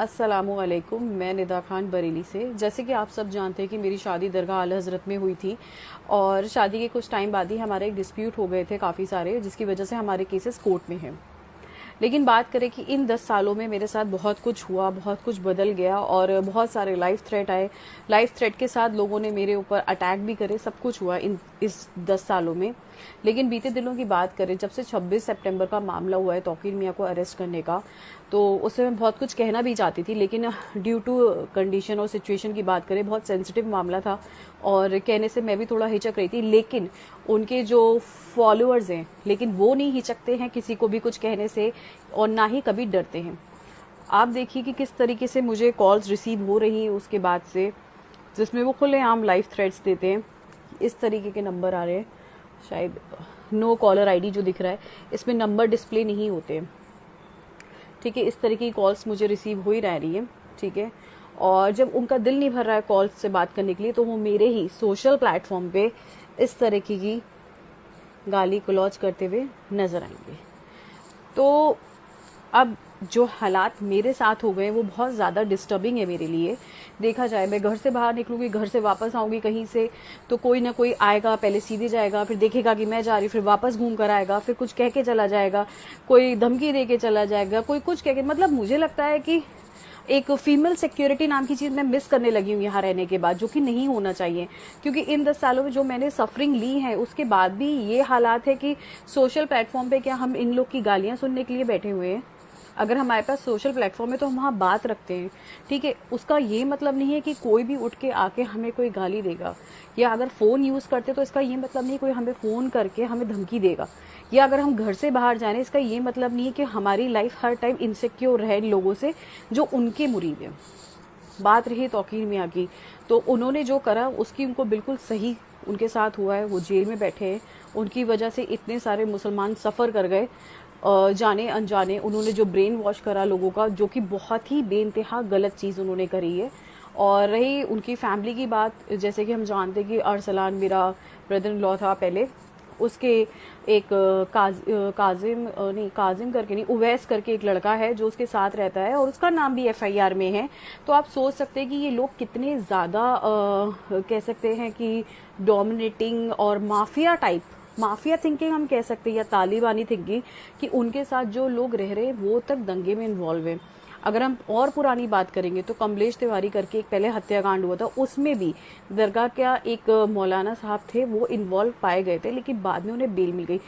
अस्सलामुअलैकुम। मैं निदा खान बरेली से। जैसे कि आप सब जानते हैं कि मेरी शादी दरगाह आला हज़रत में हुई थी और शादी के कुछ टाइम बाद ही हमारे एक डिस्प्यूट हो गए थे काफ़ी सारे, जिसकी वजह से हमारे केसेस कोर्ट में हैं। लेकिन बात करें कि इन 10 सालों में मेरे साथ बहुत कुछ हुआ, बहुत कुछ बदल गया और बहुत सारे लाइफ थ्रेट आए। लाइफ थ्रेट के साथ लोगों ने मेरे ऊपर अटैक भी करे, सब कुछ हुआ इस 10 सालों में। लेकिन बीते दिनों की बात करें, जब से 26 सितंबर का मामला हुआ है तौकीर मियाँ को अरेस्ट करने का, तो उससे मैं बहुत कुछ कहना भी चाहती थी, लेकिन ड्यू टू कंडीशन और सिचुएशन की बात करें, बहुत सेंसिटिव मामला था और कहने से मैं भी थोड़ा हिचक रही थी। लेकिन उनके जो फॉलोअर्स हैं, लेकिन वो नहीं हिचकते हैं किसी को भी कुछ कहने से और ना ही कभी डरते हैं। आप देखिए कि किस तरीके से मुझे कॉल्स रिसीव हो रही हैं उसके बाद से, जिसमें वो खुलेआम लाइफ थ्रेट्स देते हैं। इस तरीके के नंबर आ रहे हैं, शायद नो कॉलर आईडी जो दिख रहा है इसमें नंबर डिस्प्ले नहीं होते। ठीक है, इस तरीके की कॉल्स मुझे रिसीव हो ही रही है। ठीक है, और जब उनका दिल नहीं भर रहा है कॉल्स से बात करने के लिए, तो वो मेरे ही सोशल प्लेटफॉर्म पे इस तरीके की गाली गलौज करते हुए नजर आएंगे। तो अब जो हालात मेरे साथ हो गए वो बहुत ज़्यादा डिस्टर्बिंग है मेरे लिए। देखा जाए, मैं घर से बाहर निकलूंगी, घर से वापस आऊंगी कहीं से, तो कोई ना कोई आएगा, पहले सीधे जाएगा, फिर देखेगा कि मैं जा रही, फिर वापस घूम कर आएगा, फिर कुछ कह के चला जाएगा, कोई धमकी दे के चला जाएगा, कोई कुछ कह के। मतलब मुझे लगता है कि एक फीमेल सिक्योरिटी नाम की चीज़ मैं मिस करने लगी हूँ यहाँ रहने के बाद, जो कि नहीं होना चाहिए। क्योंकि इन 10 सालों में जो मैंने सफरिंग ली है उसके बाद भी ये हालात है कि सोशल प्लेटफॉर्म पे क्या हम इन लोग की गालियाँ सुनने के लिए बैठे हुए हैं? अगर हमारे पास सोशल प्लेटफॉर्म है तो हम वहाँ बात रखते हैं। ठीक है, उसका ये मतलब नहीं है कि कोई भी उठ के आके हमें कोई गाली देगा, या अगर फ़ोन यूज़ करते तो इसका ये मतलब नहीं कोई हमें फ़ोन करके हमें धमकी देगा, या अगर हम घर से बाहर जाने इसका ये मतलब नहीं है कि हमारी लाइफ हर टाइम इनसिक्योर रहे लोगों से जो उनके मुरीद हैं। बात रही तौकीर मियाँ की, तो उन्होंने जो करा उसकी उनको बिल्कुल सही उनके साथ हुआ है। वो जेल में बैठे हैं, उनकी वजह से इतने सारे मुसलमान सफ़र कर गए जाने अनजाने। उन्होंने जो ब्रेन वॉश करा लोगों का, जो कि बहुत ही बेइंतहा गलत चीज़ उन्होंने करी है। और रही उनकी फैमिली की बात, जैसे कि हम जानते हैं कि अरसलान मेरा ब्रदर इन लॉ था पहले, उसके एक काजिम करके नहीं, उवैस करके एक लड़का है जो उसके साथ रहता है और उसका नाम भी एफआईआर में है। तो आप सोच सकते हैं कि ये लोग कितने ज़्यादा कह सकते हैं कि डोमिनेटिंग और माफिया थिंकिंग हम कह सकते हैं, या तालिबानी थिंकिंग, कि उनके साथ जो लोग रह रहे हैं वो तक दंगे में इन्वॉल्व है। अगर हम और पुरानी बात करेंगे तो कमलेश तिवारी करके एक पहले हत्याकांड हुआ था, उसमें भी दरगाह का एक मौलाना साहब थे, वो इन्वॉल्व पाए गए थे, लेकिन बाद में उन्हें बेल मिल गई।